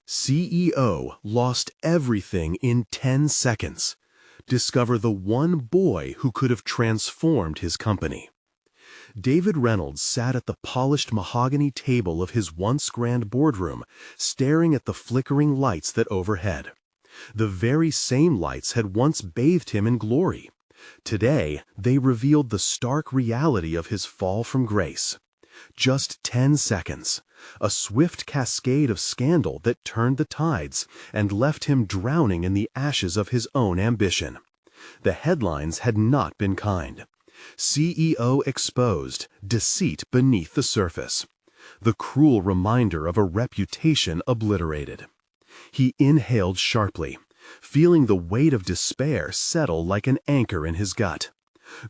CEO lost everything in 10 seconds. Discover the one boy who could have transformed his company. David Reynolds sat at the polished mahogany table of his once grand boardroom, staring at the flickering lights that overhead. The very same lights had once bathed him in glory. Today, they revealed the stark reality of his fall from grace. Just 10 seconds, a swift cascade of scandal that turned the tides and left him drowning in the ashes of his own ambition. The headlines had not been kind. CEO exposed, deceit beneath the surface. The cruel reminder of a reputation obliterated. He inhaled sharply, feeling the weight of despair settle like an anchor in his gut.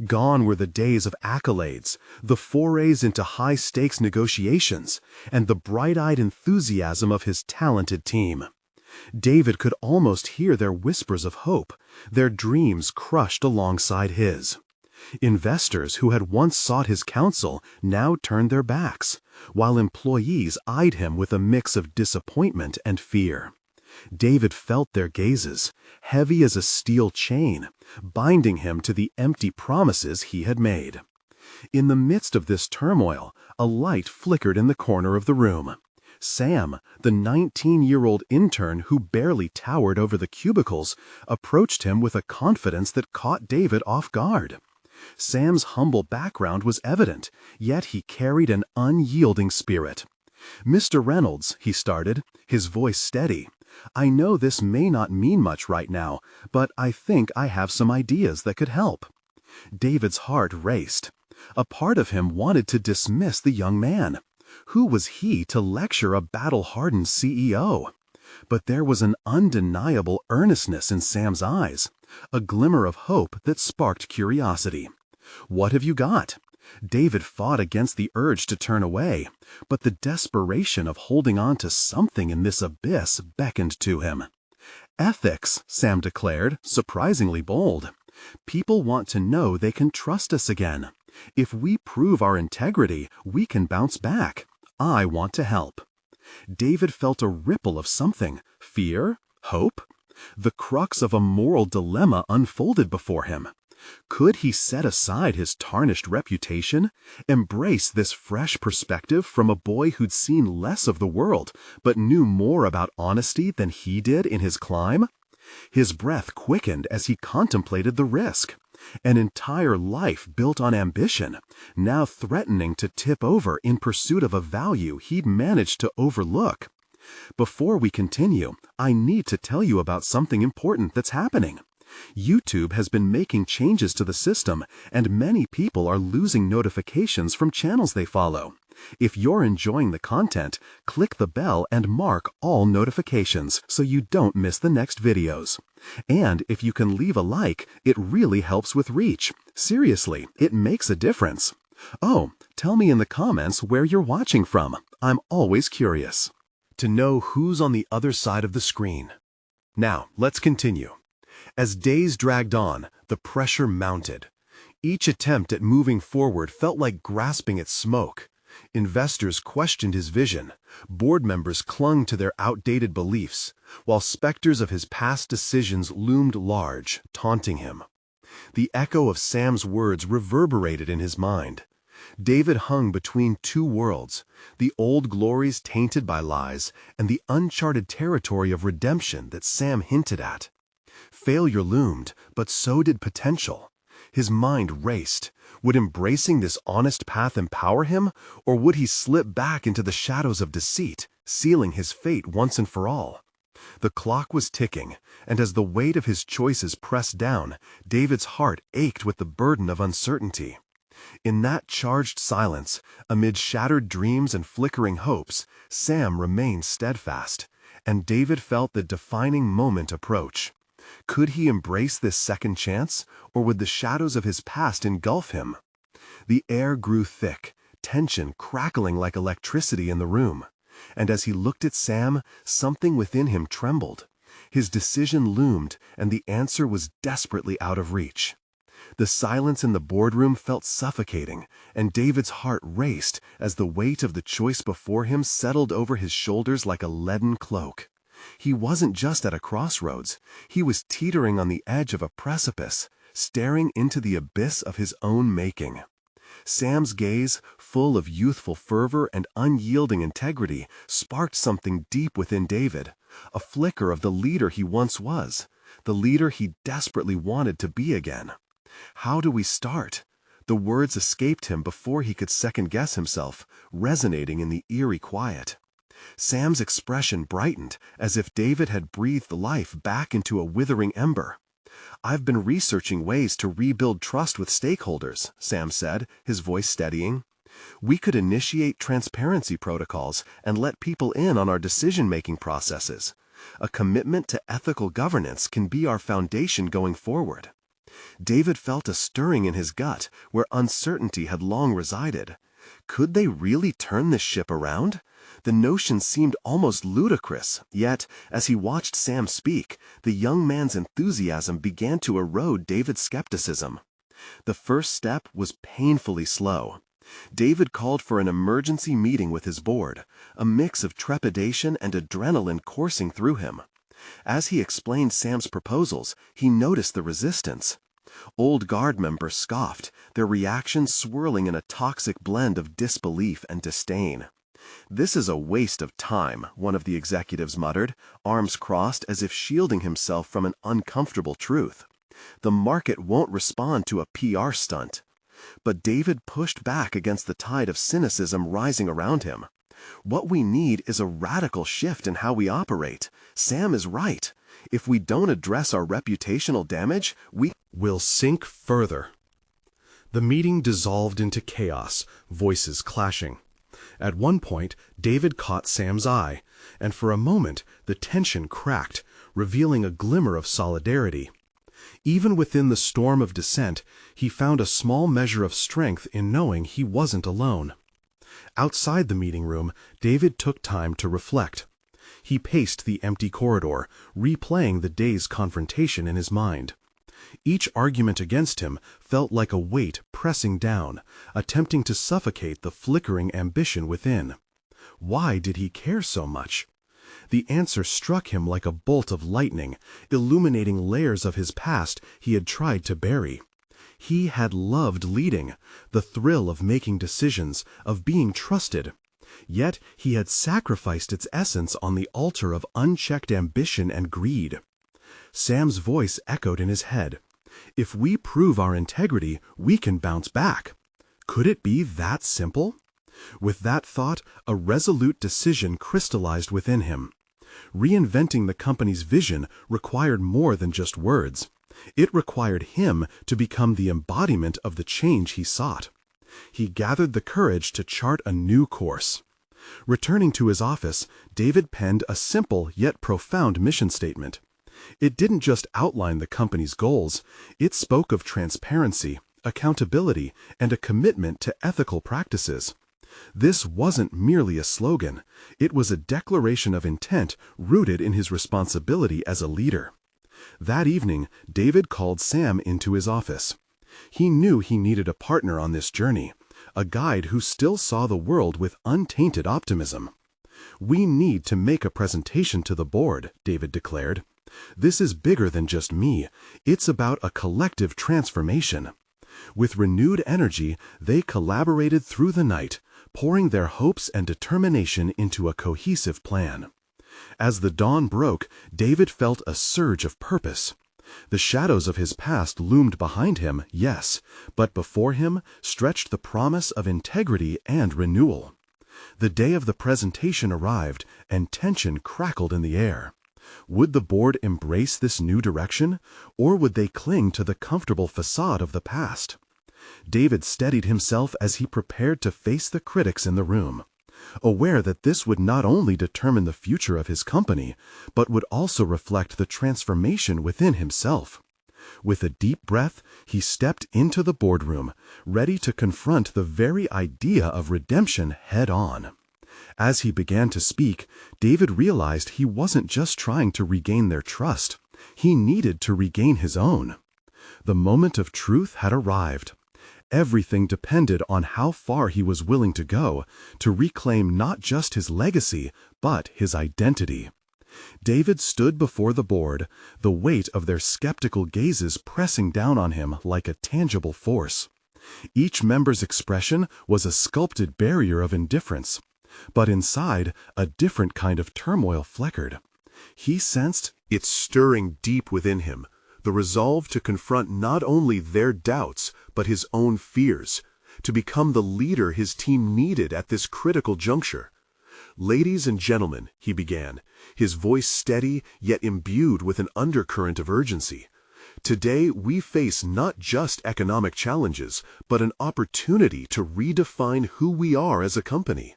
Gone were the days of accolades, the forays into high-stakes negotiations, and the bright-eyed enthusiasm of his talented team. David could almost hear their whispers of hope, their dreams crushed alongside his. Investors who had once sought his counsel now turned their backs, while employees eyed him with a mix of disappointment and fear. David felt their gazes, heavy as a steel chain, binding him to the empty promises he had made. In the midst of this turmoil, a light flickered in the corner of the room. Sam, the 19-year-old intern who barely towered over the cubicles, approached him with a confidence that caught David off guard. Sam's humble background was evident, yet he carried an unyielding spirit. "Mr. Reynolds," he started, his voice steady, "I know this may not mean much right now, but I think I have some ideas that could help." David's heart raced. A part of him wanted to dismiss the young man. Who was he to lecture a battle-hardened CEO? But there was an undeniable earnestness in Sam's eyes, a glimmer of hope that sparked curiosity. "What have you got?" David fought against the urge to turn away, but the desperation of holding on to something in this abyss beckoned to him. "Ethics," Sam declared, surprisingly bold. "People want to know they can trust us again. If we prove our integrity, we can bounce back. I want to help." David felt a ripple of something, fear, hope. The crux of a moral dilemma unfolded before him. Could he set aside his tarnished reputation, embrace this fresh perspective from a boy who'd seen less of the world but knew more about honesty than he did in his climb? His breath quickened as he contemplated the risk. An entire life built on ambition, now threatening to tip over in pursuit of a value he'd managed to overlook. "Before we continue, I need to tell you about something important that's happening. YouTube has been making changes to the system, and many people are losing notifications from channels they follow. If you're enjoying the content, click the bell and mark all notifications so you don't miss the next videos. And if you can leave a like, it really helps with reach. Seriously, it makes a difference. Oh, tell me in the comments where you're watching from. I'm always curious to know who's on the other side of the screen. Now, let's continue. As days dragged on, the pressure mounted. Each attempt at moving forward felt like grasping at smoke. Investors questioned his vision, board members clung to their outdated beliefs, while specters of his past decisions loomed large, taunting him. The echo of Sam's words reverberated in his mind. David hung between two worlds, the old glories tainted by lies and the uncharted territory of redemption that Sam hinted at. Failure loomed, but so did potential. His mind raced. Would embracing this honest path empower him, or would he slip back into the shadows of deceit, sealing his fate once and for all? The clock was ticking, and as the weight of his choices pressed down, David's heart ached with the burden of uncertainty. In that charged silence, amid shattered dreams and flickering hopes, Sam remained steadfast, and David felt the defining moment approach. Could he embrace this second chance, or would the shadows of his past engulf him? The air grew thick, tension crackling like electricity in the room. And as he looked at Sam, something within him trembled. His decision loomed, and the answer was desperately out of reach. The silence in the boardroom felt suffocating, and David's heart raced as the weight of the choice before him settled over his shoulders like a leaden cloak. He wasn't just at a crossroads, he was teetering on the edge of a precipice, staring into the abyss of his own making. Sam's gaze, full of youthful fervor and unyielding integrity, sparked something deep within David, a flicker of the leader he once was, the leader he desperately wanted to be again. How do we start? The words escaped him before he could second-guess himself, resonating in the eerie quiet. Sam's expression brightened, as if David had breathed life back into a withering ember. "I've been researching ways to rebuild trust with stakeholders," Sam said, his voice steadying. "We could initiate transparency protocols and let people in on our decision-making processes. A commitment to ethical governance can be our foundation going forward." David felt a stirring in his gut where uncertainty had long resided. Could they really turn this ship around? The notion seemed almost ludicrous, yet, as he watched Sam speak, the young man's enthusiasm began to erode David's skepticism. The first step was painfully slow. David called for an emergency meeting with his board, a mix of trepidation and adrenaline coursing through him. As he explained Sam's proposals, he noticed the resistance. Old guard members scoffed, their reactions swirling in a toxic blend of disbelief and disdain. "This is a waste of time," one of the executives muttered, arms crossed as if shielding himself from an uncomfortable truth. "The market won't respond to a PR stunt." But David pushed back against the tide of cynicism rising around him. "What we need is a radical shift in how we operate. Sam is right. If we don't address our reputational damage, we will sink further." The meeting dissolved into chaos, voices clashing. At one point, David caught Sam's eye, and for a moment the tension cracked, revealing a glimmer of solidarity. Even within the storm of dissent, he found a small measure of strength in knowing he wasn't alone. Outside the meeting room, David took time to reflect. He paced the empty corridor, replaying the day's confrontation in his mind. Each argument against him felt like a weight pressing down, attempting to suffocate the flickering ambition within. Why did he care so much? The answer struck him like a bolt of lightning, illuminating layers of his past he had tried to bury. He had loved leading, the thrill of making decisions, of being trusted. Yet he had sacrificed its essence on the altar of unchecked ambition and greed. Sam's voice echoed in his head. "If we prove our integrity, we can bounce back." Could it be that simple? With that thought, a resolute decision crystallized within him. Reinventing the company's vision required more than just words. It required him to become the embodiment of the change he sought. He gathered the courage to chart a new course. Returning to his office, David penned a simple yet profound mission statement. It didn't just outline the company's goals, it spoke of transparency, accountability, and a commitment to ethical practices. This wasn't merely a slogan, it was a declaration of intent rooted in his responsibility as a leader. That evening, David called Sam into his office. He knew he needed a partner on this journey, a guide who still saw the world with untainted optimism. "We need to make a presentation to the board," David declared. "This is bigger than just me. It's about a collective transformation." With renewed energy, they collaborated through the night, pouring their hopes and determination into a cohesive plan. As the dawn broke, David felt a surge of purpose. The shadows of his past loomed behind him, yes, but before him stretched the promise of integrity and renewal. The day of the presentation arrived, and tension crackled in the air. Would the board embrace this new direction, or would they cling to the comfortable facade of the past? David steadied himself as he prepared to face the critics in the room, aware that this would not only determine the future of his company, but would also reflect the transformation within himself. With a deep breath, he stepped into the boardroom, ready to confront the very idea of redemption head-on. As he began to speak, David realized he wasn't just trying to regain their trust. He needed to regain his own. The moment of truth had arrived. Everything depended on how far he was willing to go to reclaim not just his legacy, but his identity. David stood before the board, the weight of their skeptical gazes pressing down on him like a tangible force. Each member's expression was a sculpted barrier of indifference, but inside, a different kind of turmoil flickered. He sensed it stirring deep within him, the resolve to confront not only their doubts, but his own fears, to become the leader his team needed at this critical juncture. "Ladies and gentlemen," he began, his voice steady yet imbued with an undercurrent of urgency. "Today we face not just economic challenges, but an opportunity to redefine who we are as a company.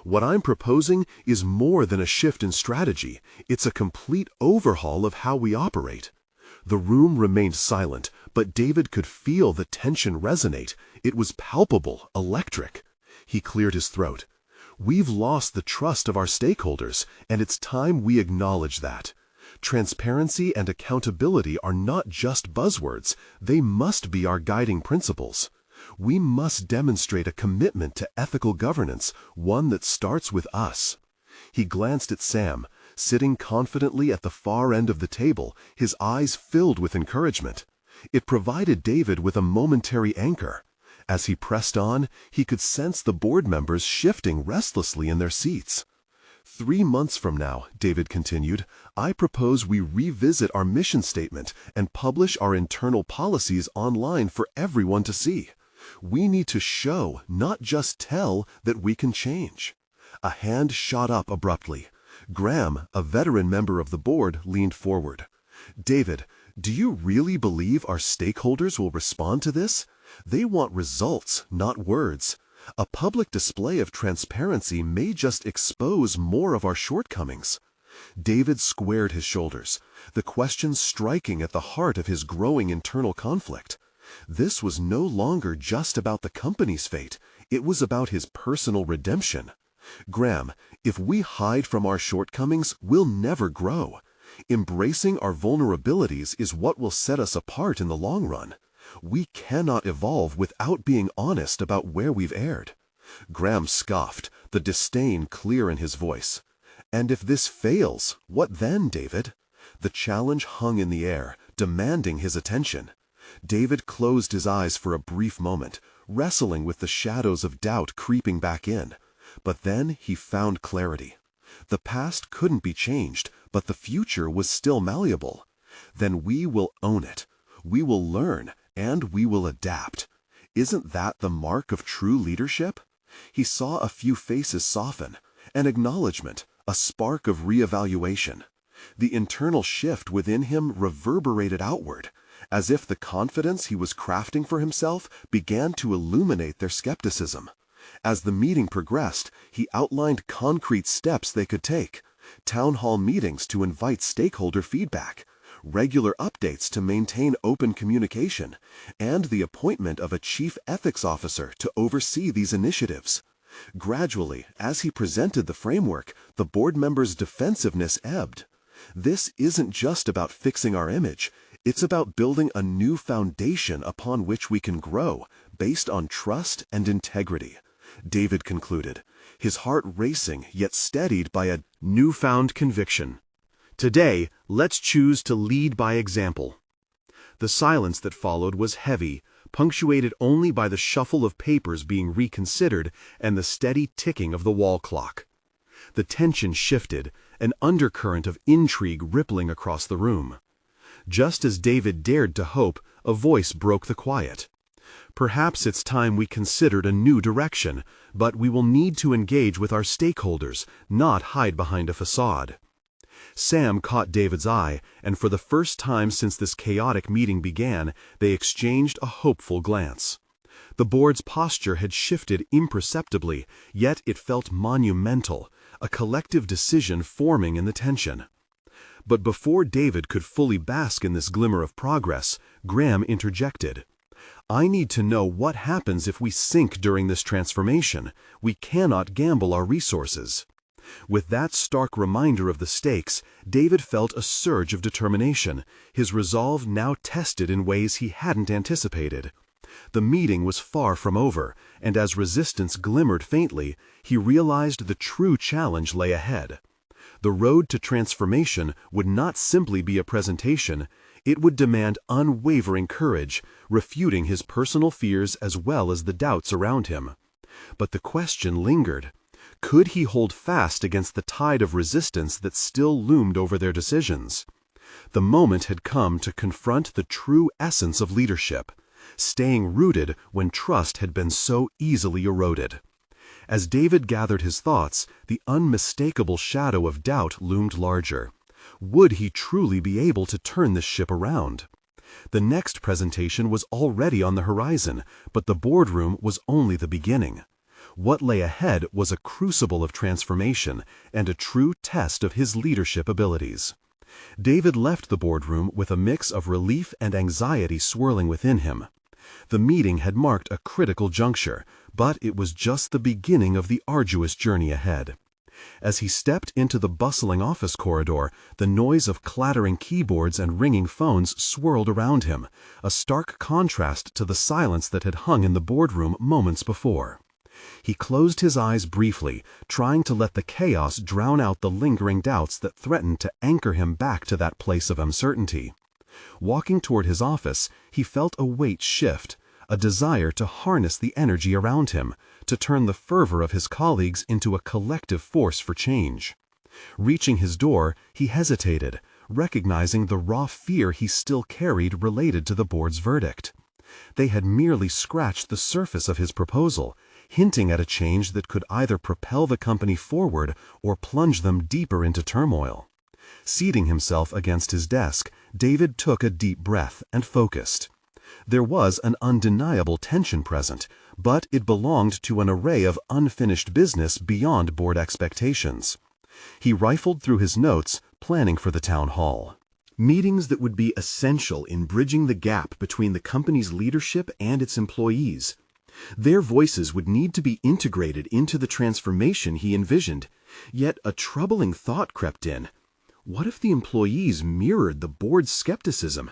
What I'm proposing is more than a shift in strategy, it's a complete overhaul of how we operate." The room remained silent, but David could feel the tension resonate. It was palpable, electric. He cleared his throat. "We've lost the trust of our stakeholders, and it's time we acknowledge that. Transparency and accountability are not just buzzwords, they must be our guiding principles. We must demonstrate a commitment to ethical governance, one that starts with us." He glanced at Sam, sitting confidently at the far end of the table, his eyes filled with encouragement. It provided David with a momentary anchor. As he pressed on, he could sense the board members shifting restlessly in their seats. "3 months from now," David continued, "I propose we revisit our mission statement and publish our internal policies online for everyone to see. We need to show, not just tell, that we can change." A hand shot up abruptly. Graham, a veteran member of the board, leaned forward. "David, do you really believe our stakeholders will respond to this? They want results, not words. A public display of transparency may just expose more of our shortcomings." David squared his shoulders, the question striking at the heart of his growing internal conflict. This was no longer just about the company's fate, it was about his personal redemption. "Graham, if we hide from our shortcomings, we'll never grow. Embracing our vulnerabilities is what will set us apart in the long run. We cannot evolve without being honest about where we've erred." Graham scoffed, the disdain clear in his voice. "And if this fails, what then, David?" The challenge hung in the air, demanding his attention. David closed his eyes for a brief moment, wrestling with the shadows of doubt creeping back in. But then he found clarity. The past couldn't be changed, but the future was still malleable. "Then we will own it. We will learn, and we will adapt." Isn't that the mark of true leadership? He saw a few faces soften, an acknowledgement, a spark of reevaluation. The internal shift within him reverberated outward, as if the confidence he was crafting for himself began to illuminate their skepticism. As the meeting progressed, he outlined concrete steps they could take: town hall meetings to invite stakeholder feedback, regular updates to maintain open communication, and the appointment of a chief ethics officer to oversee these initiatives. Gradually, as he presented the framework, the board members' defensiveness ebbed. "This isn't just about fixing our image, it's about building a new foundation upon which we can grow, based on trust and integrity," David concluded, his heart racing yet steadied by a newfound conviction. "Today, let's choose to lead by example." The silence that followed was heavy, punctuated only by the shuffle of papers being reconsidered and the steady ticking of the wall clock. The tension shifted, an undercurrent of intrigue rippling across the room. Just as David dared to hope, a voice broke the quiet. "Perhaps it's time we considered a new direction, but we will need to engage with our stakeholders, not hide behind a facade." Sam caught David's eye, and for the first time since this chaotic meeting began, they exchanged a hopeful glance. The board's posture had shifted imperceptibly, yet it felt monumental, a collective decision forming in the tension. But before David could fully bask in this glimmer of progress, Graham interjected. "I need to know what happens if we sink during this transformation. We cannot gamble our resources." With that stark reminder of the stakes, David felt a surge of determination, his resolve now tested in ways he hadn't anticipated. The meeting was far from over, and as resistance glimmered faintly, he realized the true challenge lay ahead. The road to transformation would not simply be a presentation, it would demand unwavering courage, refuting his personal fears as well as the doubts around him. But the question lingered. Could he hold fast against the tide of resistance that still loomed over their decisions? The moment had come to confront the true essence of leadership, staying rooted when trust had been so easily eroded. As David gathered his thoughts, the unmistakable shadow of doubt loomed larger. Would he truly be able to turn this ship around? The next presentation was already on the horizon, but the boardroom was only the beginning. What lay ahead was a crucible of transformation and a true test of his leadership abilities. David left the boardroom with a mix of relief and anxiety swirling within him. The meeting had marked a critical juncture, but it was just the beginning of the arduous journey ahead. As he stepped into the bustling office corridor, the noise of clattering keyboards and ringing phones swirled around him, a stark contrast to the silence that had hung in the boardroom moments before. He closed his eyes briefly, trying to let the chaos drown out the lingering doubts that threatened to anchor him back to that place of uncertainty. Walking toward his office, he felt a weight shift, a desire to harness the energy around him, to turn the fervor of his colleagues into a collective force for change. Reaching his door, he hesitated, recognizing the raw fear he still carried related to the board's verdict. They had merely scratched the surface of his proposal, hinting at a change that could either propel the company forward or plunge them deeper into turmoil. Seating himself against his desk, David took a deep breath and focused. There was an undeniable tension present, but it belonged to an array of unfinished business beyond board expectations. He rifled through his notes, planning for the town hall. Meetings that would be essential in bridging the gap between the company's leadership and its employees. Their voices would need to be integrated into the transformation he envisioned, yet a troubling thought crept in. What if the employees mirrored the board's skepticism?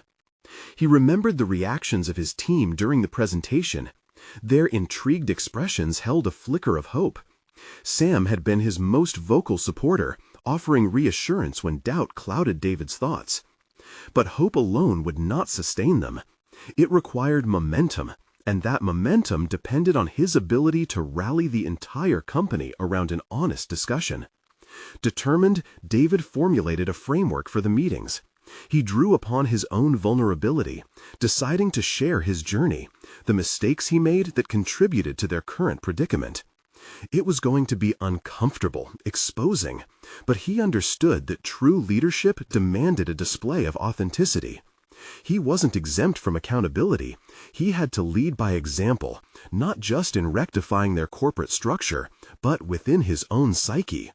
He remembered the reactions of his team during the presentation. Their intrigued expressions held a flicker of hope. Sam had been his most vocal supporter, offering reassurance when doubt clouded David's thoughts. But hope alone would not sustain them. It required momentum, and that momentum depended on his ability to rally the entire company around an honest discussion. Determined, David formulated a framework for the meetings. He drew upon his own vulnerability, deciding to share his journey, the mistakes he made that contributed to their current predicament. It was going to be uncomfortable, exposing, but he understood that true leadership demanded a display of authenticity. He wasn't exempt from accountability. He had to lead by example, not just in rectifying their corporate structure, but within his own psyche.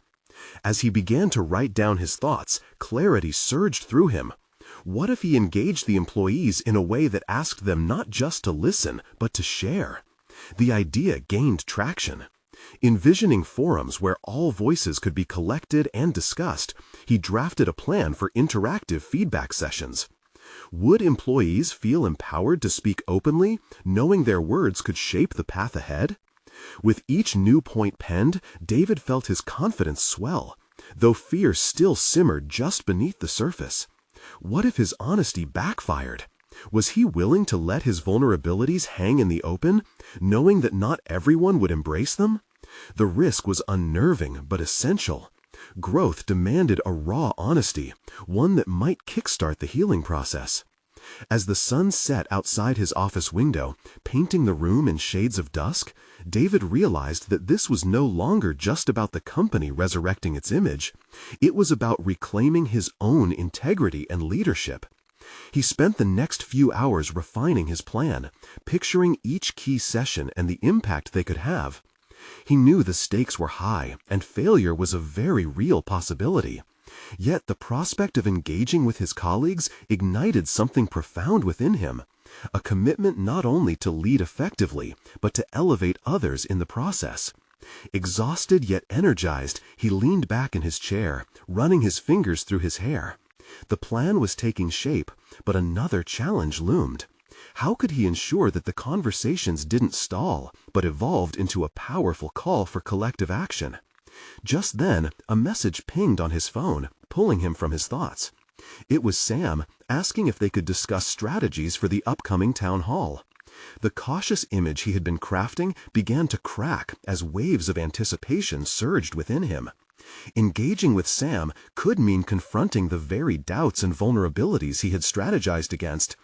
As he began to write down his thoughts, clarity surged through him. What if he engaged the employees in a way that asked them not just to listen, but to share? The idea gained traction. Envisioning forums where all voices could be collected and discussed, he drafted a plan for interactive feedback sessions. Would employees feel empowered to speak openly, knowing their words could shape the path ahead? With each new point penned, David felt his confidence swell, though fear still simmered just beneath the surface. What if his honesty backfired? Was he willing to let his vulnerabilities hang in the open, knowing that not everyone would embrace them? The risk was unnerving but essential. Growth demanded a raw honesty, one that might kickstart the healing process. As the sun set outside his office window, painting the room in shades of dusk, David realized that this was no longer just about the company resurrecting its image. It was about reclaiming his own integrity and leadership. He spent the next few hours refining his plan, picturing each key session and the impact they could have. He knew the stakes were high, and failure was a very real possibility. Yet the prospect of engaging with his colleagues ignited something profound within him, a commitment not only to lead effectively, but to elevate others in the process. Exhausted yet energized, he leaned back in his chair, running his fingers through his hair. The plan was taking shape, but another challenge loomed. How could he ensure that the conversations didn't stall, but evolved into a powerful call for collective action? Just then, a message pinged on his phone, pulling him from his thoughts. It was Sam, asking if they could discuss strategies for the upcoming town hall. The cautious image he had been crafting began to crack as waves of anticipation surged within him. Engaging with Sam could mean confronting the very doubts and vulnerabilities he had strategized against,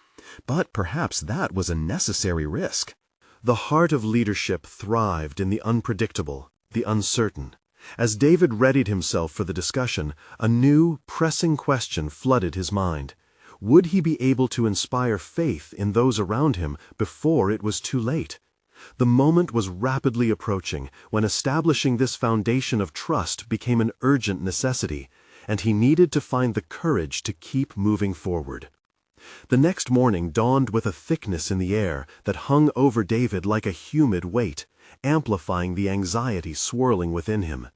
but perhaps that was a necessary risk. The heart of leadership thrived in the unpredictable, the uncertain. As David readied himself for the discussion, a new, pressing question flooded his mind. Would he be able to inspire faith in those around him before it was too late? The moment was rapidly approaching when establishing this foundation of trust became an urgent necessity, and he needed to find the courage to keep moving forward. The next morning dawned with a thickness in the air that hung over David like a humid weight, amplifying the anxiety swirling within him.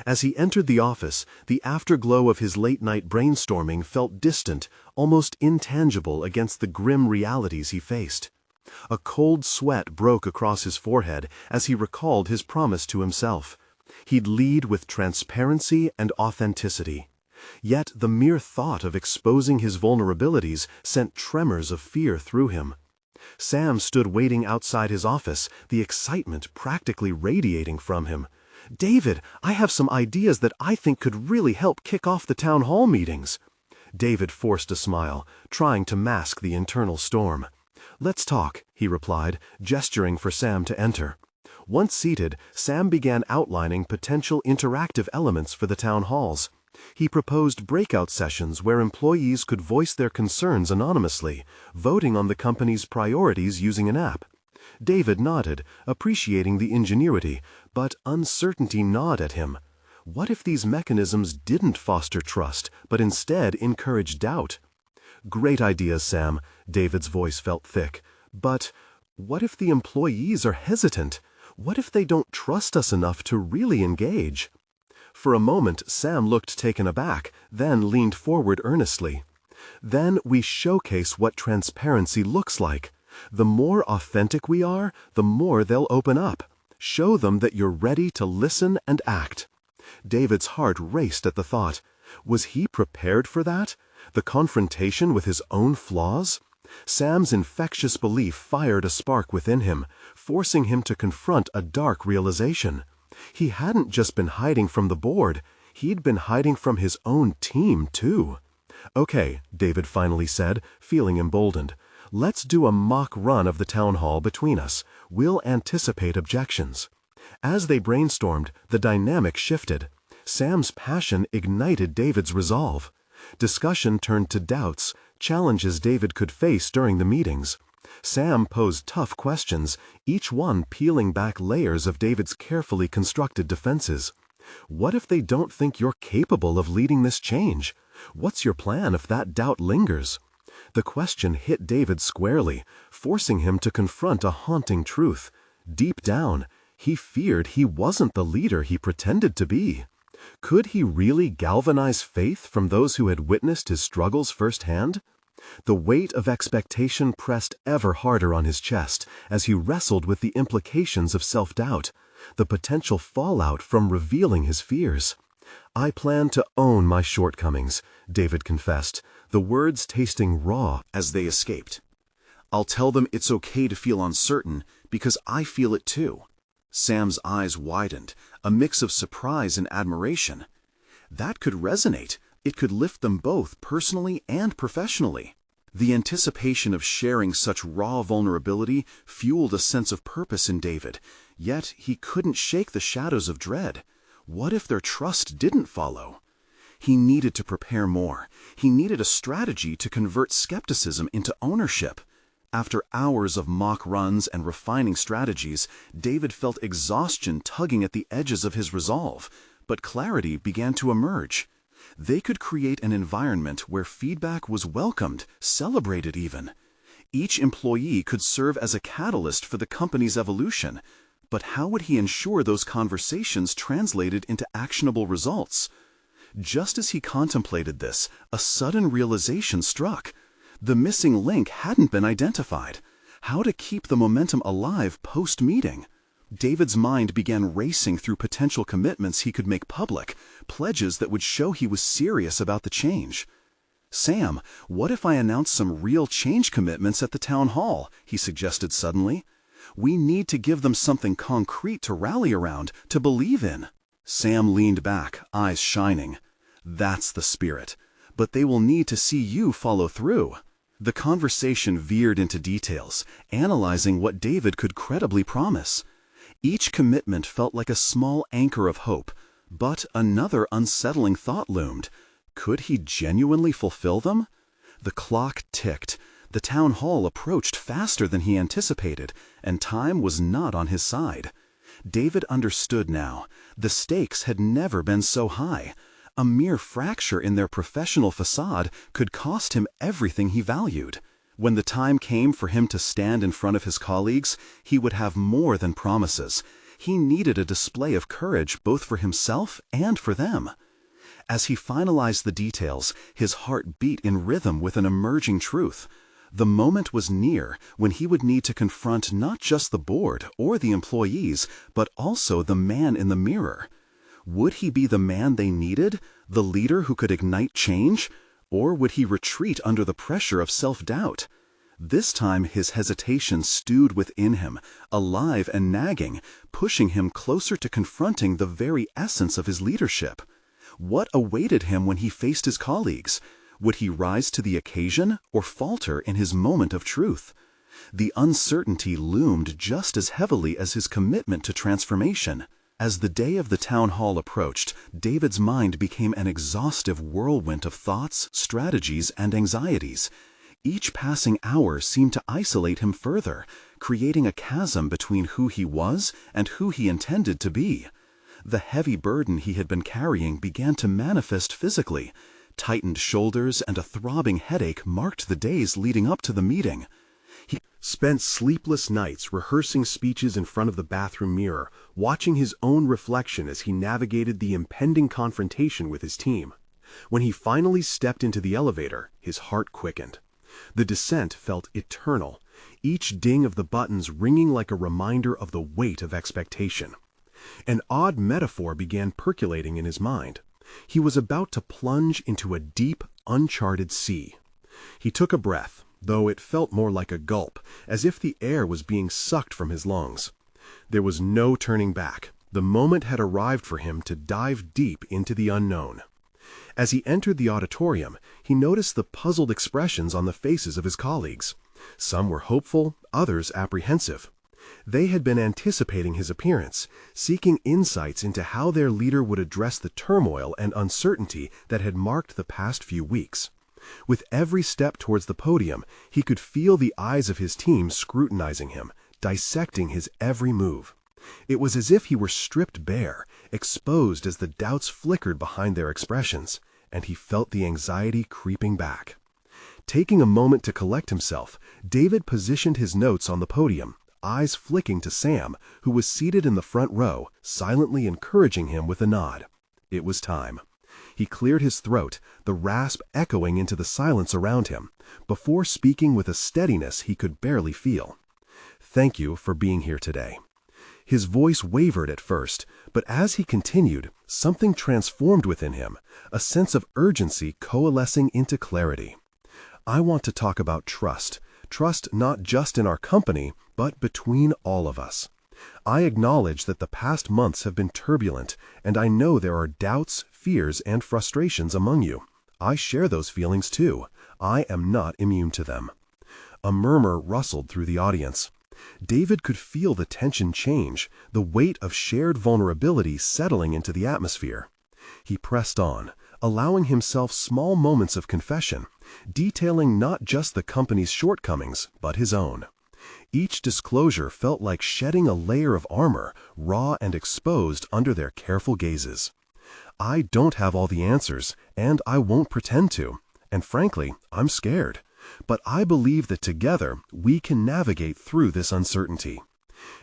As he entered the office, the afterglow of his late-night brainstorming felt distant, almost intangible against the grim realities he faced. A cold sweat broke across his forehead as he recalled his promise to himself. He'd lead with transparency and authenticity. Yet the mere thought of exposing his vulnerabilities sent tremors of fear through him. Sam stood waiting outside his office, the excitement practically radiating from him. "David, I have some ideas that I think could really help kick off the town hall meetings." David forced a smile, trying to mask the internal storm. "Let's talk," he replied, gesturing for Sam to enter. Once seated, Sam began outlining potential interactive elements for the town halls. He proposed breakout sessions where employees could voice their concerns anonymously, voting on the company's priorities using an app. David nodded, appreciating the ingenuity, but uncertainty gnawed at him. What if these mechanisms didn't foster trust, but instead encouraged doubt? "Great ideas, Sam," David's voice felt thick. "But what if the employees are hesitant? What if they don't trust us enough to really engage?" For a moment, Sam looked taken aback, then leaned forward earnestly. "Then we showcase what transparency looks like. The more authentic we are, the more they'll open up. Show them that you're ready to listen and act." David's heart raced at the thought. Was he prepared for that? The confrontation with his own flaws? Sam's infectious belief fired a spark within him, forcing him to confront a dark realization. He hadn't just been hiding from the board, he'd been hiding from his own team, too. "Okay," David finally said, feeling emboldened. "Let's do a mock run of the town hall between us. We'll anticipate objections." As they brainstormed, the dynamic shifted. Sam's passion ignited David's resolve. Discussion turned to doubts, challenges David could face during the meetings. Sam posed tough questions, each one peeling back layers of David's carefully constructed defenses. What if they don't think you're capable of leading this change? What's your plan if that doubt lingers? The question hit David squarely, forcing him to confront a haunting truth. Deep down, he feared he wasn't the leader he pretended to be. Could he really galvanize faith from those who had witnessed his struggles firsthand? The weight of expectation pressed ever harder on his chest as he wrestled with the implications of self-doubt, the potential fallout from revealing his fears. "I plan to own my shortcomings," David confessed, the words tasting raw as they escaped. "I'll tell them it's okay to feel uncertain because I feel it too." Sam's eyes widened, a mix of surprise and admiration. That could resonate. It could lift them both personally and professionally. The anticipation of sharing such raw vulnerability fueled a sense of purpose in David, yet he couldn't shake the shadows of dread. What if their trust didn't follow? He needed to prepare more. He needed a strategy to convert skepticism into ownership. After hours of mock runs and refining strategies, David felt exhaustion tugging at the edges of his resolve, but clarity began to emerge. They could create an environment where feedback was welcomed, celebrated even. Each employee could serve as a catalyst for the company's evolution. But how would he ensure those conversations translated into actionable results? Just as he contemplated this, a sudden realization struck. The missing link hadn't been identified. How to keep the momentum alive post-meeting? David's mind began racing through potential commitments he could make public, pledges that would show he was serious about the change. "Sam, what if I announce some real change commitments at the town hall?" he suggested suddenly. "We need to give them something concrete to rally around, to believe in." Sam leaned back, eyes shining. "That's the spirit. But they will need to see you follow through." The conversation veered into details, analyzing what David could credibly promise. Each commitment felt like a small anchor of hope, but another unsettling thought loomed. Could he genuinely fulfill them? The clock ticked. The town hall approached faster than he anticipated, and time was not on his side. David understood now. The stakes had never been so high. A mere fracture in their professional facade could cost him everything he valued. When the time came for him to stand in front of his colleagues, he would have more than promises. He needed a display of courage both for himself and for them. As he finalized the details, his heart beat in rhythm with an emerging truth. The moment was near when he would need to confront not just the board or the employees, but also the man in the mirror. Would he be the man they needed, the leader who could ignite change? Or would he retreat under the pressure of self-doubt? This time his hesitation stewed within him, alive and nagging, pushing him closer to confronting the very essence of his leadership. What awaited him when he faced his colleagues? Would he rise to the occasion or falter in his moment of truth? The uncertainty loomed just as heavily as his commitment to transformation. As the day of the town hall approached, David's mind became an exhaustive whirlwind of thoughts, strategies, and anxieties. Each passing hour seemed to isolate him further, creating a chasm between who he was and who he intended to be. The heavy burden he had been carrying began to manifest physically. Tightened shoulders and a throbbing headache marked the days leading up to the meeting. He spent sleepless nights rehearsing speeches in front of the bathroom mirror, watching his own reflection as he navigated the impending confrontation with his team. When he finally stepped into the elevator, his heart quickened. The descent felt eternal, each ding of the buttons ringing like a reminder of the weight of expectation. An odd metaphor began percolating in his mind. He was about to plunge into a deep, uncharted sea. He took a breath, though it felt more like a gulp, as if the air was being sucked from his lungs. There was no turning back. The moment had arrived for him to dive deep into the unknown. As he entered the auditorium, he noticed the puzzled expressions on the faces of his colleagues. Some were hopeful, others apprehensive. They had been anticipating his appearance, seeking insights into how their leader would address the turmoil and uncertainty that had marked the past few weeks. With every step towards the podium, he could feel the eyes of his team scrutinizing him, dissecting his every move. It was as if he were stripped bare, exposed as the doubts flickered behind their expressions, and he felt the anxiety creeping back. Taking a moment to collect himself, David positioned his notes on the podium, eyes flicking to Sam, who was seated in the front row, silently encouraging him with a nod. It was time. He cleared his throat, the rasp echoing into the silence around him, before speaking with a steadiness he could barely feel. "Thank you for being here today." His voice wavered at first, but as he continued, something transformed within him, a sense of urgency coalescing into clarity. "I want to talk about trust. Trust not just in our company, but between all of us. I acknowledge that the past months have been turbulent, and I know there are doubts, fears, and frustrations among you. I share those feelings too. I am not immune to them." A murmur rustled through the audience. David could feel the tension change, the weight of shared vulnerability settling into the atmosphere. He pressed on, allowing himself small moments of confession, detailing not just the company's shortcomings, but his own. Each disclosure felt like shedding a layer of armor, raw and exposed under their careful gazes. "I don't have all the answers, and I won't pretend to. And frankly, I'm scared. But I believe that together we can navigate through this uncertainty."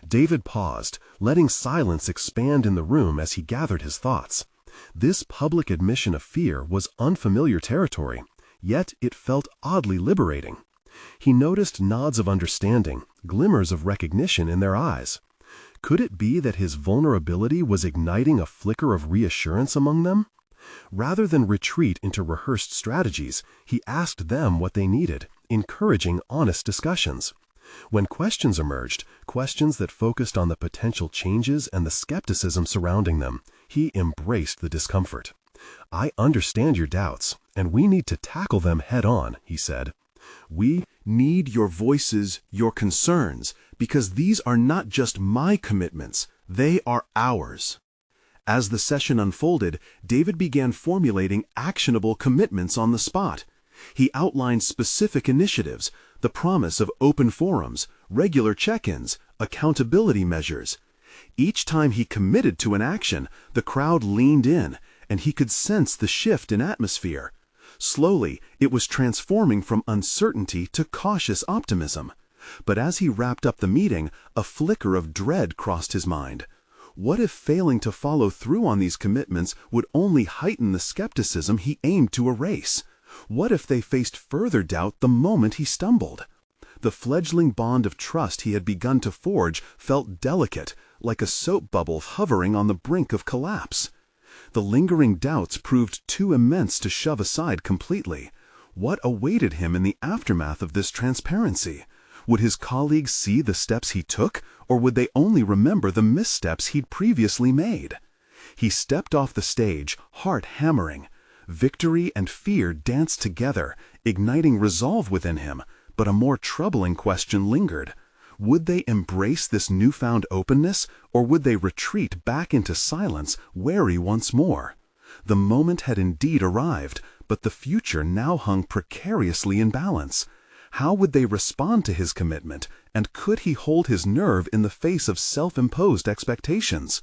David paused, letting silence expand in the room as he gathered his thoughts. This public admission of fear was unfamiliar territory, yet it felt oddly liberating. He noticed nods of understanding, glimmers of recognition in their eyes. Could it be that his vulnerability was igniting a flicker of reassurance among them? Rather than retreat into rehearsed strategies, he asked them what they needed, encouraging honest discussions. When questions emerged, questions that focused on the potential changes and the skepticism surrounding them, he embraced the discomfort. "I understand your doubts, and we need to tackle them head-on," he said. "We need your voices, your concerns, because these are not just my commitments, they are ours." As the session unfolded, David began formulating actionable commitments on the spot. He outlined specific initiatives, the promise of open forums, regular check-ins, accountability measures. Each time he committed to an action, the crowd leaned in, and he could sense the shift in atmosphere. Slowly, it was transforming from uncertainty to cautious optimism. But as he wrapped up the meeting, a flicker of dread crossed his mind. What if failing to follow through on these commitments would only heighten the skepticism he aimed to erase? What if they faced further doubt the moment he stumbled? The fledgling bond of trust he had begun to forge felt delicate, like a soap bubble hovering on the brink of collapse. The lingering doubts proved too immense to shove aside completely. What awaited him in the aftermath of this transparency? Would his colleagues see the steps he took, or would they only remember the missteps he'd previously made? He stepped off the stage, heart hammering. Victory and fear danced together, igniting resolve within him, but a more troubling question lingered. Would they embrace this newfound openness, or would they retreat back into silence, wary once more? The moment had indeed arrived, but the future now hung precariously in balance. How would they respond to his commitment, and could he hold his nerve in the face of self-imposed expectations?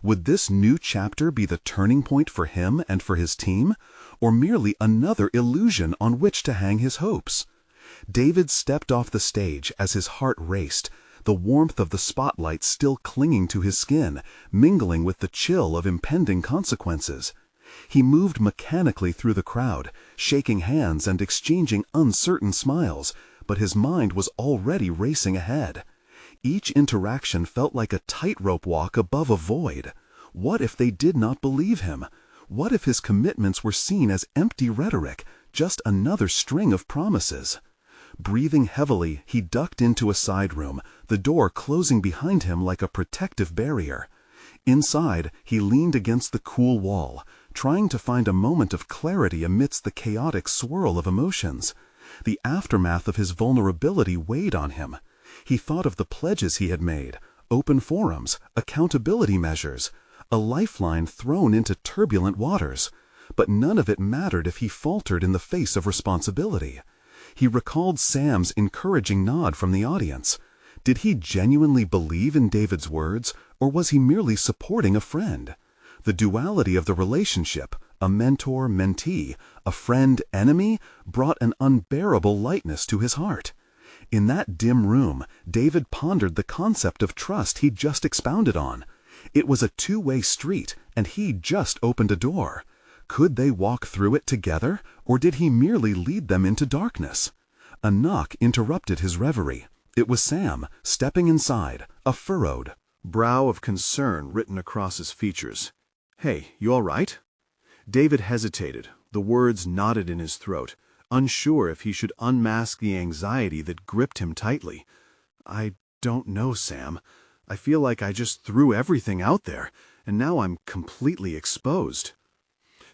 Would this new chapter be the turning point for him and for his team, or merely another illusion on which to hang his hopes? David stepped off the stage as his heart raced, the warmth of the spotlight still clinging to his skin, mingling with the chill of impending consequences. He moved mechanically through the crowd, shaking hands and exchanging uncertain smiles, but his mind was already racing ahead. Each interaction felt like a tightrope walk above a void. What if they did not believe him? What if his commitments were seen as empty rhetoric, just another string of promises? Breathing heavily, he ducked into a side room, the door closing behind him like a protective barrier. Inside, he leaned against the cool wall, trying to find a moment of clarity amidst the chaotic swirl of emotions. The aftermath of his vulnerability weighed on him. He thought of the pledges he had made, open forums, accountability measures, a lifeline thrown into turbulent waters. But none of it mattered if he faltered in the face of responsibility. He recalled Sam's encouraging nod from the audience. Did he genuinely believe in David's words, or was he merely supporting a friend? The duality of the relationship, a mentor-mentee, a friend-enemy, brought an unbearable lightness to his heart. In that dim room, David pondered the concept of trust he'd just expounded on. It was a two-way street, and he'd just opened a door. Could they walk through it together, or did he merely lead them into darkness? A knock interrupted his reverie. It was Sam, stepping inside, a furrowed brow of concern written across his features. "Hey, you all right?" David hesitated, the words knotted in his throat, unsure if he should unmask the anxiety that gripped him tightly. "I don't know, Sam. I feel like I just threw everything out there, and now I'm completely exposed."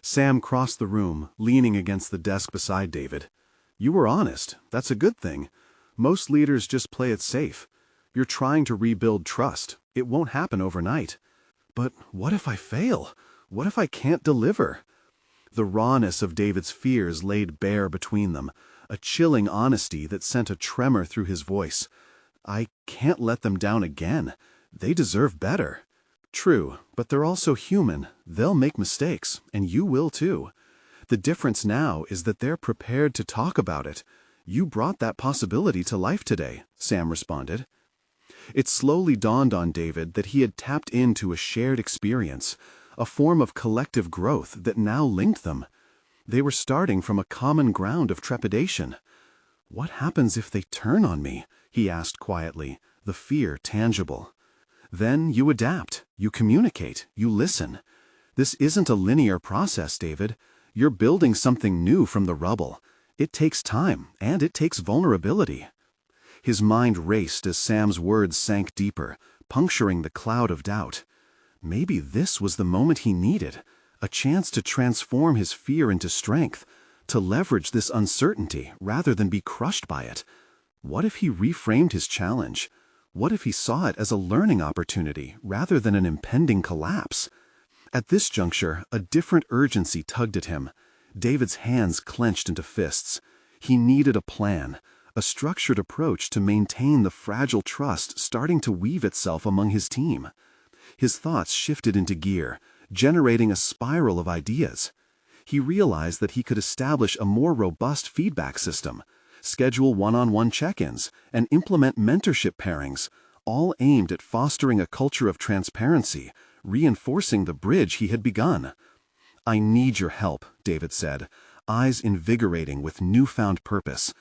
Sam crossed the room, leaning against the desk beside David. "You were honest. That's a good thing. Most leaders just play it safe. You're trying to rebuild trust. It won't happen overnight. But what if I fail? What if I can't deliver?" The rawness of David's fears laid bare between them, a chilling honesty that sent a tremor through his voice. "I can't let them down again. They deserve better." "True, but they're also human. They'll make mistakes, and you will too. The difference now is that they're prepared to talk about it. You brought that possibility to life today," Sam responded. It slowly dawned on David that he had tapped into a shared experience, a form of collective growth that now linked them. They were starting from a common ground of trepidation. "What happens if they turn on me?" he asked quietly, the fear tangible. Then you adapt, you communicate, you listen. This isn't a linear process, David. You're building something new from the rubble. It takes time, and it takes vulnerability. His mind raced as Sam's words sank deeper, puncturing the cloud of doubt. Maybe this was the moment he needed, a chance to transform his fear into strength, to leverage this uncertainty rather than be crushed by it. What if he reframed his challenge? What if he saw it as a learning opportunity rather than an impending collapse? At this juncture, a different urgency tugged at him. David's hands clenched into fists. He needed a plan, a structured approach to maintain the fragile trust starting to weave itself among his team. His thoughts shifted into gear, generating a spiral of ideas. He realized that he could establish a more robust feedback system, schedule one-on-one check-ins, and implement mentorship pairings, all aimed at fostering a culture of transparency, reinforcing the bridge he had begun. "I need your help," David said, eyes invigorating with newfound purpose.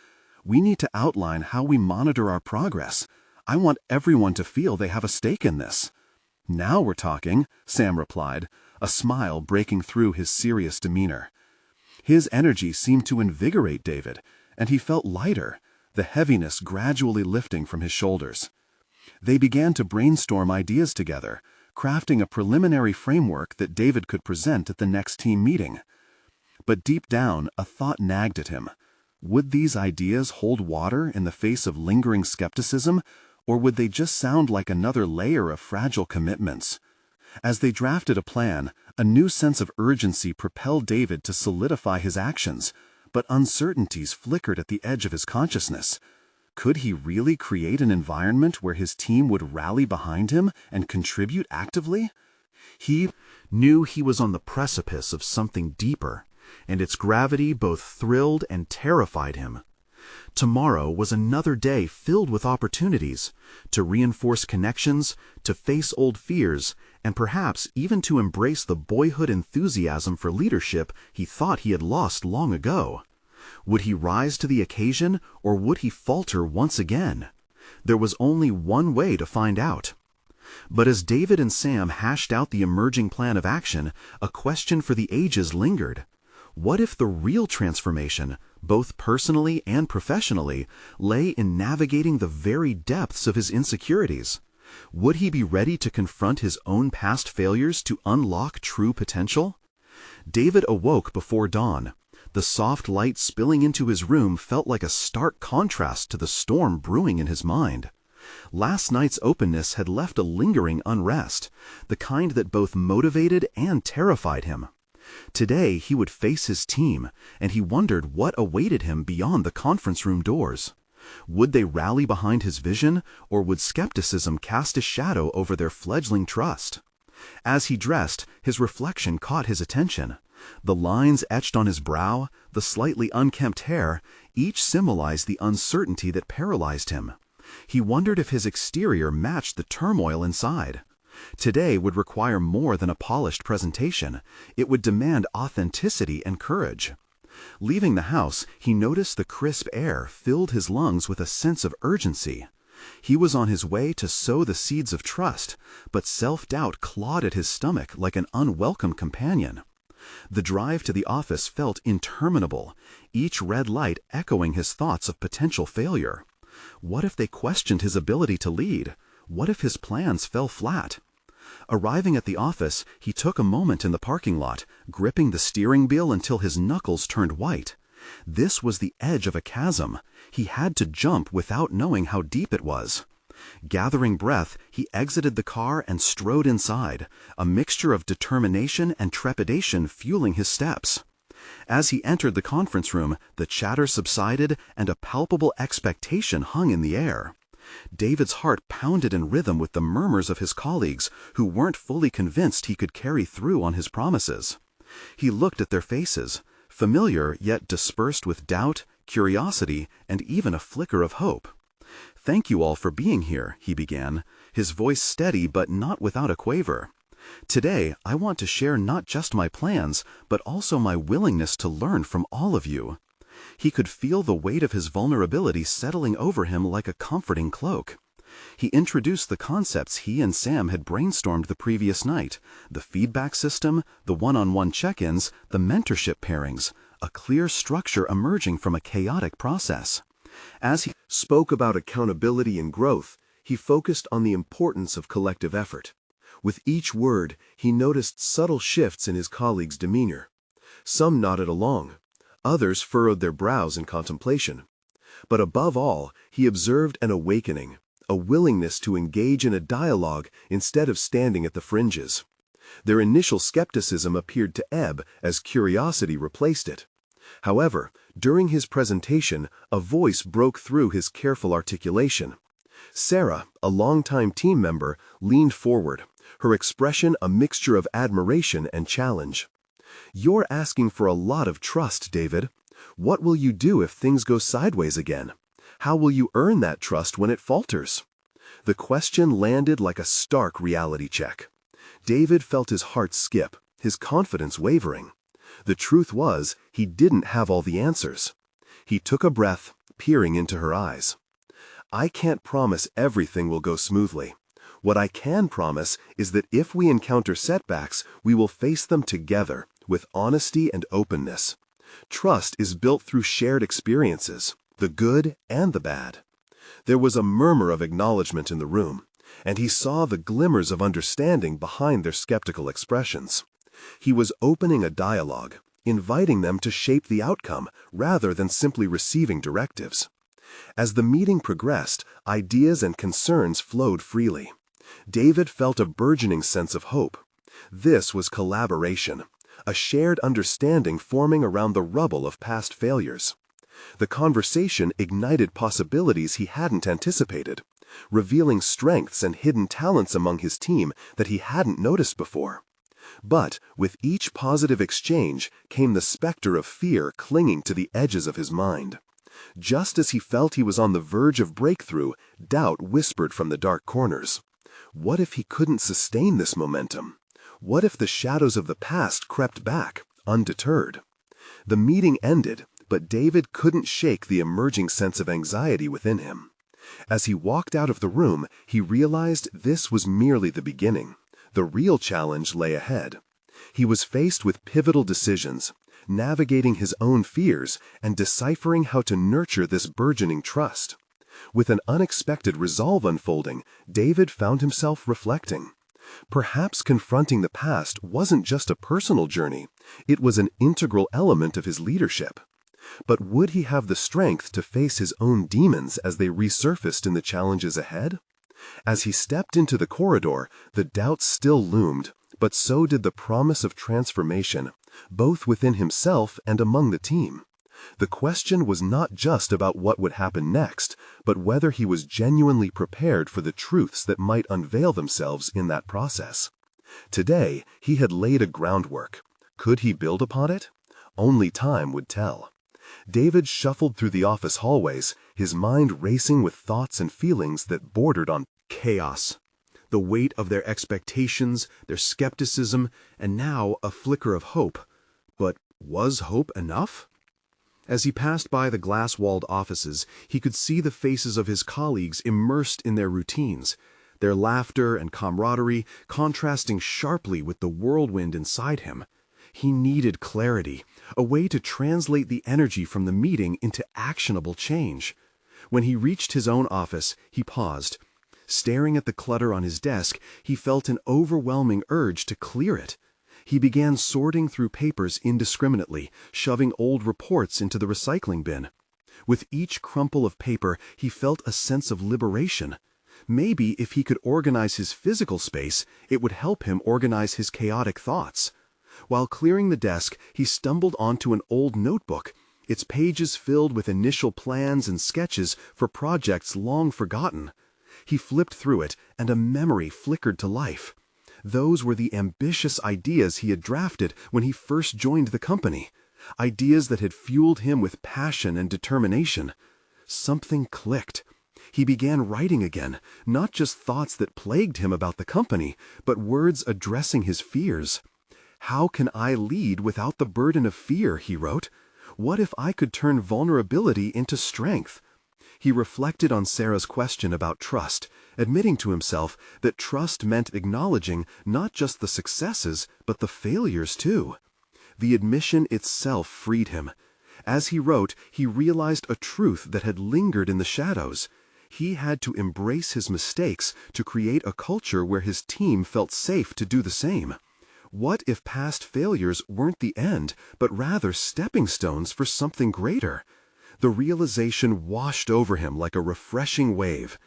"We need to outline how we monitor our progress. I want everyone to feel they have a stake in this." "Now we're talking," Sam replied, a smile breaking through his serious demeanor. His energy seemed to invigorate David, and he felt lighter, the heaviness gradually lifting from his shoulders. They began to brainstorm ideas together, crafting a preliminary framework that David could present at the next team meeting. But deep down, a thought nagged at him. Would these ideas hold water in the face of lingering skepticism, or would they just sound like another layer of fragile commitments? As they drafted a plan, a new sense of urgency propelled David to solidify his actions, but uncertainties flickered at the edge of his consciousness. Could he really create an environment where his team would rally behind him and contribute actively? He knew he was on the precipice of something deeper, and its gravity both thrilled and terrified him. Tomorrow was another day filled with opportunities to reinforce connections, to face old fears, and perhaps even to embrace the boyhood enthusiasm for leadership he thought he had lost long ago. Would he rise to the occasion, or would he falter once again? There was only one way to find out. But as David and Sam hashed out the emerging plan of action, a question for the ages lingered. What if the real transformation, both personally and professionally, lay in navigating the very depths of his insecurities? Would he be ready to confront his own past failures to unlock true potential? David awoke before dawn. The soft light spilling into his room felt like a stark contrast to the storm brewing in his mind. Last night's openness had left a lingering unrest, the kind that both motivated and terrified him. Today he would face his team, and he wondered what awaited him beyond the conference room doors. Would they rally behind his vision, or would skepticism cast a shadow over their fledgling trust? As he dressed, his reflection caught his attention. The lines etched on his brow, the slightly unkempt hair, each symbolized the uncertainty that paralyzed him. He wondered if his exterior matched the turmoil inside. Today would require more than a polished presentation. It would demand authenticity and courage. Leaving the house, he noticed the crisp air filled his lungs with a sense of urgency. He was on his way to sow the seeds of trust, but self-doubt clawed at his stomach like an unwelcome companion. The drive to the office felt interminable, each red light echoing his thoughts of potential failure. What if they questioned his ability to lead? What if his plans fell flat? Arriving at the office, he took a moment in the parking lot, gripping the steering wheel until his knuckles turned white. This was the edge of a chasm. He had to jump without knowing how deep it was. Gathering breath, he exited the car and strode inside, a mixture of determination and trepidation fueling his steps. As he entered the conference room, the chatter subsided and a palpable expectation hung in the air. David's heart pounded in rhythm with the murmurs of his colleagues who weren't fully convinced he could carry through on his promises. He looked at their faces, familiar yet dispersed with doubt, curiosity, and even a flicker of hope. "Thank you all for being here," he began, his voice steady but not without a quaver. "Today, I want to share not just my plans, but also my willingness to learn from all of you." He could feel the weight of his vulnerability settling over him like a comforting cloak. He introduced the concepts he and Sam had brainstormed the previous night: the feedback system, the one-on-one check-ins, the mentorship pairings, a clear structure emerging from a chaotic process. As he spoke about accountability and growth, he focused on the importance of collective effort. With each word, he noticed subtle shifts in his colleagues' demeanor. Some nodded along. Others furrowed their brows in contemplation. But above all, he observed an awakening, a willingness to engage in a dialogue instead of standing at the fringes. Their initial skepticism appeared to ebb as curiosity replaced it. However, during his presentation, a voice broke through his careful articulation. Sarah, a longtime team member, leaned forward, her expression a mixture of admiration and challenge. "You're asking for a lot of trust, David. What will you do if things go sideways again? How will you earn that trust when it falters?" The question landed like a stark reality check. David felt his heart skip, his confidence wavering. The truth was, he didn't have all the answers. He took a breath, peering into her eyes. "I can't promise everything will go smoothly. What I can promise is that if we encounter setbacks, we will face them together, with honesty and openness. Trust is built through shared experiences, the good and the bad." There was a murmur of acknowledgement in the room, and he saw the glimmers of understanding behind their skeptical expressions. He was opening a dialogue, inviting them to shape the outcome rather than simply receiving directives. As the meeting progressed, ideas and concerns flowed freely. David felt a burgeoning sense of hope. This was collaboration, a shared understanding forming around the rubble of past failures. The conversation ignited possibilities he hadn't anticipated, revealing strengths and hidden talents among his team that he hadn't noticed before. But with each positive exchange came the specter of fear clinging to the edges of his mind. Just as he felt he was on the verge of breakthrough, doubt whispered from the dark corners. What if he couldn't sustain this momentum? What if the shadows of the past crept back, undeterred? The meeting ended, but David couldn't shake the emerging sense of anxiety within him. As he walked out of the room, he realized this was merely the beginning. The real challenge lay ahead. He was faced with pivotal decisions, navigating his own fears and deciphering how to nurture this burgeoning trust. With an unexpected resolve unfolding, David found himself reflecting. Perhaps confronting the past wasn't just a personal journey, it was an integral element of his leadership. But would he have the strength to face his own demons as they resurfaced in the challenges ahead? As he stepped into the corridor, the doubt still loomed, but so did the promise of transformation, both within himself and among the team. The question was not just about what would happen next, but whether he was genuinely prepared for the truths that might unveil themselves in that process. Today, he had laid a groundwork. Could he build upon it? Only time would tell. David shuffled through the office hallways, his mind racing with thoughts and feelings that bordered on chaos. The weight of their expectations, their skepticism, and now a flicker of hope. But was hope enough? As he passed by the glass-walled offices, he could see the faces of his colleagues immersed in their routines, their laughter and camaraderie contrasting sharply with the whirlwind inside him. He needed clarity, a way to translate the energy from the meeting into actionable change. When he reached his own office, he paused. Staring at the clutter on his desk, he felt an overwhelming urge to clear it. He began sorting through papers indiscriminately, shoving old reports into the recycling bin. With each crumple of paper, he felt a sense of liberation. Maybe if he could organize his physical space, it would help him organize his chaotic thoughts. While clearing the desk, he stumbled onto an old notebook, its pages filled with initial plans and sketches for projects long forgotten. He flipped through it, and a memory flickered to life. Those were the ambitious ideas he had drafted when he first joined the company, ideas that had fueled him with passion and determination. Something clicked. He began writing again, not just thoughts that plagued him about the company, but words addressing his fears. "How can I lead without the burden of fear?" he wrote. "What if I could turn vulnerability into strength?" He reflected on Sarah's question about trust, admitting to himself that trust meant acknowledging not just the successes, but the failures too. The admission itself freed him. As he wrote, he realized a truth that had lingered in the shadows. He had to embrace his mistakes to create a culture where his team felt safe to do the same. What if past failures weren't the end, but rather stepping stones for something greater? The realization washed over him like a refreshing wave.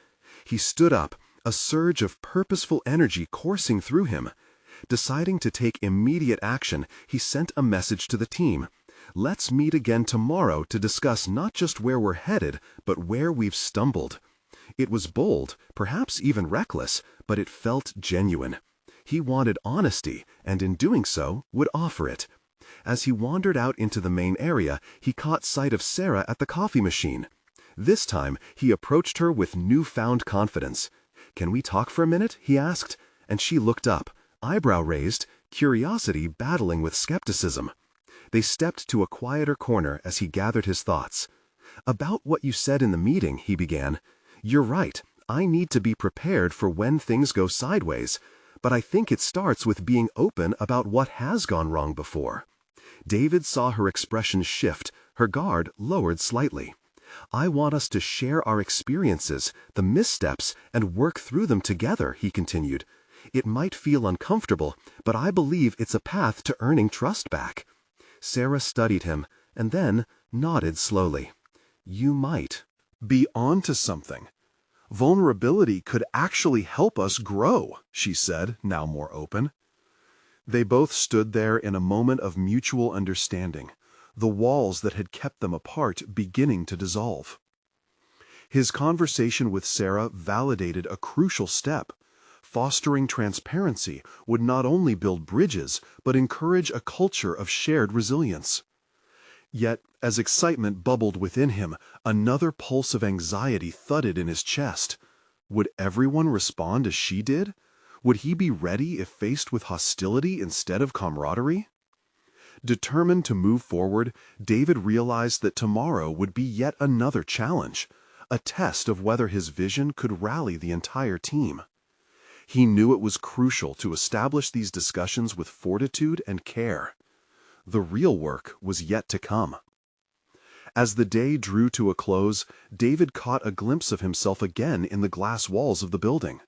He stood up, a surge of purposeful energy coursing through him. Deciding to take immediate action, he sent a message to the team. Let's meet again tomorrow to discuss not just where we're headed, but where we've stumbled. It was bold, perhaps even reckless, but it felt genuine. He wanted honesty, and in doing so, would offer it. As he wandered out into the main area, he caught sight of Sarah at the coffee machine. This time, he approached her with newfound confidence. "Can we talk for a minute?" he asked, and she looked up, eyebrow raised, curiosity battling with skepticism. They stepped to a quieter corner as he gathered his thoughts. "About what you said in the meeting," he began. "You're right, I need to be prepared for when things go sideways, but I think it starts with being open about what has gone wrong before." David saw her expression shift, her guard lowered slightly. "I want us to share our experiences, the missteps, and work through them together," he continued. "It might feel uncomfortable, but I believe it's a path to earning trust back." Sarah studied him, and then nodded slowly. "You might be onto something. Vulnerability could actually help us grow," she said, now more open. They both stood there in a moment of mutual understanding, the walls that had kept them apart beginning to dissolve. His conversation with Sarah validated a crucial step. Fostering transparency would not only build bridges, but encourage a culture of shared resilience. Yet, as excitement bubbled within him, another pulse of anxiety thudded in his chest. Would everyone respond as she did? Would he be ready if faced with hostility instead of camaraderie? Determined to move forward, David realized that tomorrow would be yet another challenge, a test of whether his vision could rally the entire team. He knew it was crucial to establish these discussions with fortitude and care. The real work was yet to come. As the day drew to a close, David caught a glimpse of himself again in the glass walls of the building.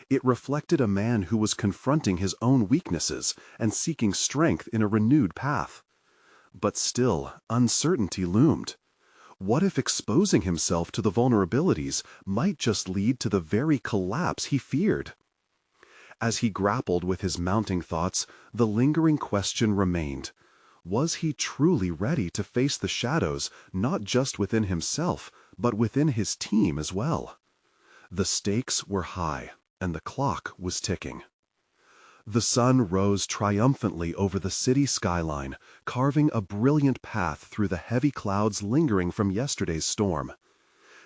It reflected a man who was confronting his own weaknesses and seeking strength in a renewed path. But still, uncertainty loomed. What if exposing himself to the vulnerabilities might just lead to the very collapse he feared? As he grappled with his mounting thoughts, the lingering question remained. Was he truly ready to face the shadows, not just within himself, but within his team as well? The stakes were high, and the clock was ticking. The sun rose triumphantly over the city skyline, carving a brilliant path through the heavy clouds lingering from yesterday's storm.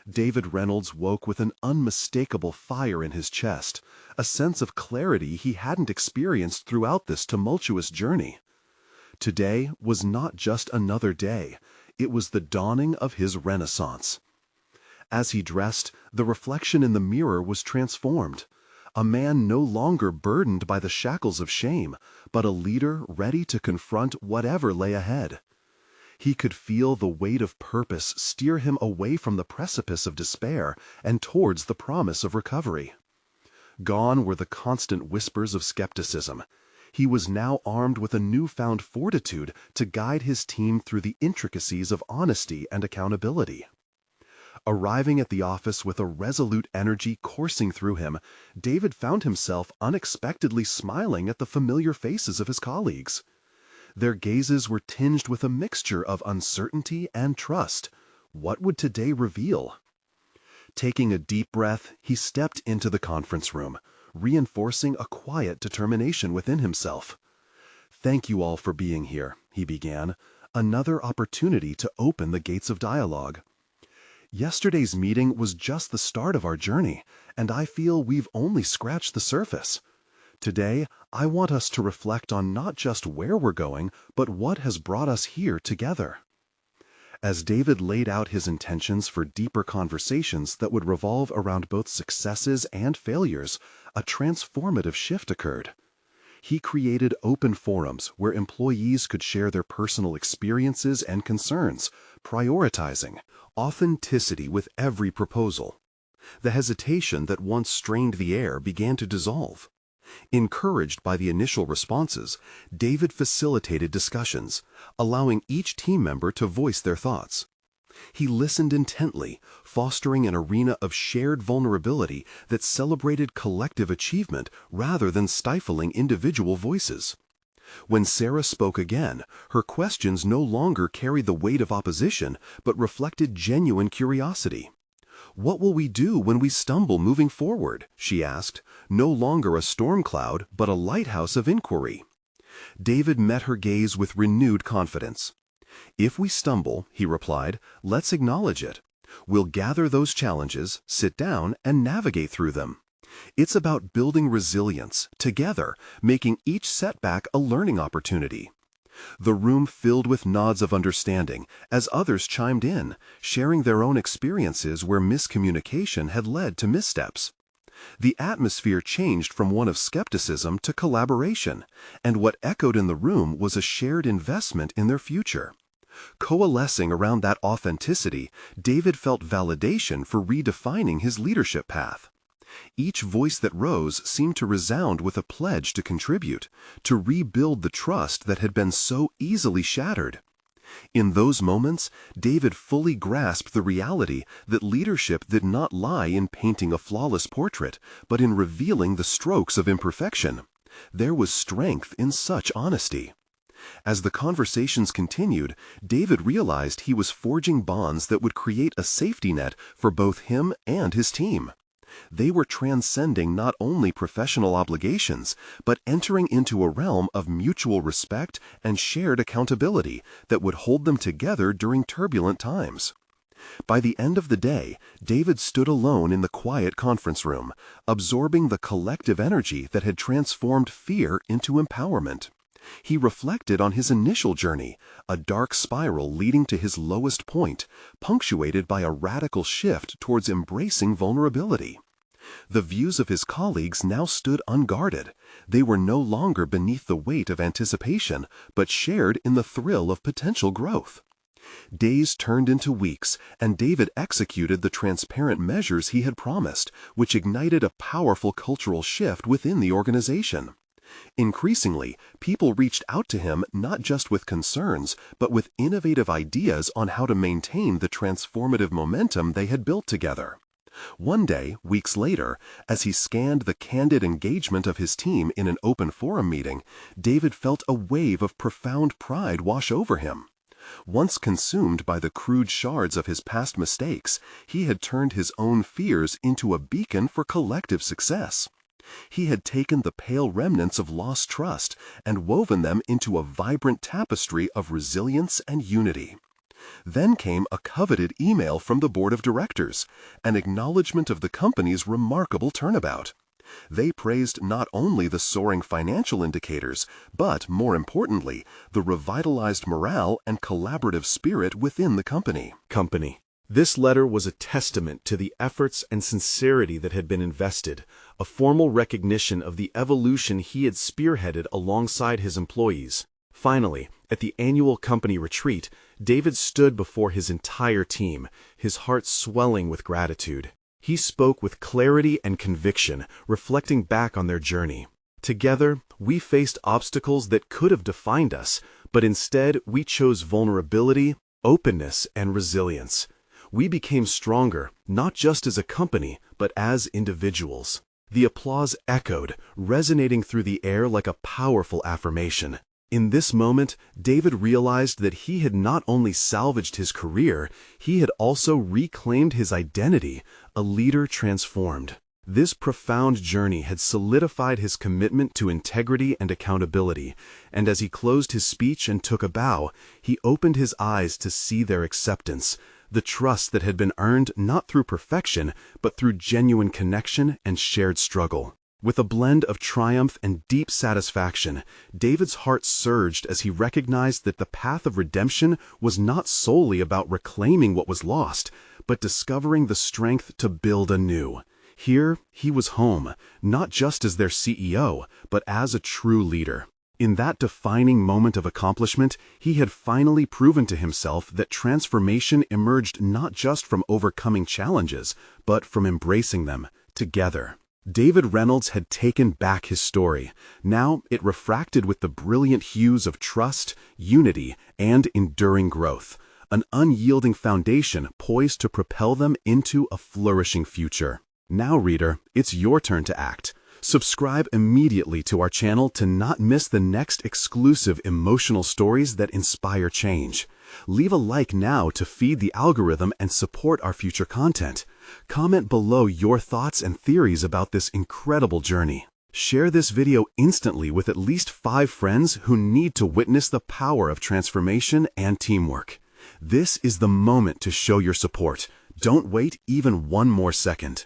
David Reynolds woke with an unmistakable fire in his chest, a sense of clarity he hadn't experienced throughout this tumultuous journey. Today was not just another day, it was the dawning of his renaissance. As he dressed, the reflection in the mirror was transformed. A man no longer burdened by the shackles of shame, but a leader ready to confront whatever lay ahead. He could feel the weight of purpose steer him away from the precipice of despair and towards the promise of recovery. Gone were the constant whispers of skepticism. He was now armed with a newfound fortitude to guide his team through the intricacies of honesty and accountability. Arriving at the office with a resolute energy coursing through him, David found himself unexpectedly smiling at the familiar faces of his colleagues. Their gazes were tinged with a mixture of uncertainty and trust. What would today reveal? Taking a deep breath, he stepped into the conference room, reinforcing a quiet determination within himself. "Thank you all for being here," he began, another opportunity to open the gates of dialogue. "Yesterday's meeting was just the start of our journey, and I feel we've only scratched the surface. Today, I want us to reflect on not just where we're going, but what has brought us here together." As David laid out his intentions for deeper conversations that would revolve around both successes and failures, a transformative shift occurred. He created open forums where employees could share their personal experiences and concerns, prioritizing authenticity with every proposal. The hesitation that once strained the air began to dissolve. Encouraged by the initial responses, David facilitated discussions, allowing each team member to voice their thoughts. He listened intently, fostering an arena of shared vulnerability that celebrated collective achievement rather than stifling individual voices. When Sarah spoke again, her questions no longer carried the weight of opposition, but reflected genuine curiosity. "What will we do when we stumble moving forward?" she asked, no longer a storm cloud, but a lighthouse of inquiry. David met her gaze with renewed confidence. "If we stumble," he replied, "let's acknowledge it. We'll gather those challenges, sit down, and navigate through them. It's about building resilience, together, making each setback a learning opportunity." The room filled with nods of understanding as others chimed in, sharing their own experiences where miscommunication had led to missteps. The atmosphere changed from one of skepticism to collaboration, and what echoed in the room was a shared investment in their future. Coalescing around that authenticity, David felt validation for redefining his leadership path. Each voice that rose seemed to resound with a pledge to contribute, to rebuild the trust that had been so easily shattered. In those moments, David fully grasped the reality that leadership did not lie in painting a flawless portrait, but in revealing the strokes of imperfection. There was strength in such honesty. As the conversations continued, David realized he was forging bonds that would create a safety net for both him and his team. They were transcending not only professional obligations, but entering into a realm of mutual respect and shared accountability that would hold them together during turbulent times. By the end of the day, David stood alone in the quiet conference room, absorbing the collective energy that had transformed fear into empowerment. He reflected on his initial journey, a dark spiral leading to his lowest point, punctuated by a radical shift towards embracing vulnerability. The views of his colleagues now stood unguarded. They were no longer beneath the weight of anticipation, but shared in the thrill of potential growth. Days turned into weeks, and David executed the transparent measures he had promised, which ignited a powerful cultural shift within the organization. Increasingly, people reached out to him not just with concerns, but with innovative ideas on how to maintain the transformative momentum they had built together. One day, weeks later, as he scanned the candid engagement of his team in an open forum meeting, David felt a wave of profound pride wash over him. Once consumed by the crude shards of his past mistakes, he had turned his own fears into a beacon for collective success. He had taken the pale remnants of lost trust and woven them into a vibrant tapestry of resilience and unity. Then came a coveted email from the board of directors, an acknowledgement of the company's remarkable turnabout. They praised not only the soaring financial indicators, but, more importantly, the revitalized morale and collaborative spirit within the company. This letter was a testament to the efforts and sincerity that had been invested, a formal recognition of the evolution he had spearheaded alongside his employees. Finally, at the annual company retreat, David stood before his entire team, his heart swelling with gratitude. He spoke with clarity and conviction, reflecting back on their journey. Together, we faced obstacles that could have defined us, but instead we chose vulnerability, openness, and resilience. We became stronger, not just as a company, but as individuals. The applause echoed, resonating through the air like a powerful affirmation. In this moment, David realized that he had not only salvaged his career, he had also reclaimed his identity, a leader transformed. This profound journey had solidified his commitment to integrity and accountability, and as he closed his speech and took a bow, he opened his eyes to see their acceptance, the trust that had been earned not through perfection, but through genuine connection and shared struggle. With a blend of triumph and deep satisfaction, David's heart surged as he recognized that the path of redemption was not solely about reclaiming what was lost, but discovering the strength to build anew. Here, he was home, not just as their CEO, but as a true leader. In that defining moment of accomplishment, he had finally proven to himself that transformation emerged not just from overcoming challenges, but from embracing them together. David Reynolds had taken back his story. Now it refracted with the brilliant hues of trust, unity, and enduring growth, an unyielding foundation poised to propel them into a flourishing future. Now, reader, it's your turn to act. Subscribe immediately to our channel to not miss the next exclusive emotional stories that inspire change. Leave a like now to feed the algorithm and support our future content. Comment below your thoughts and theories about this incredible journey. Share this video instantly with at least 5 friends who need to witness the power of transformation and teamwork. This is the moment to show your support. Don't wait even one more second.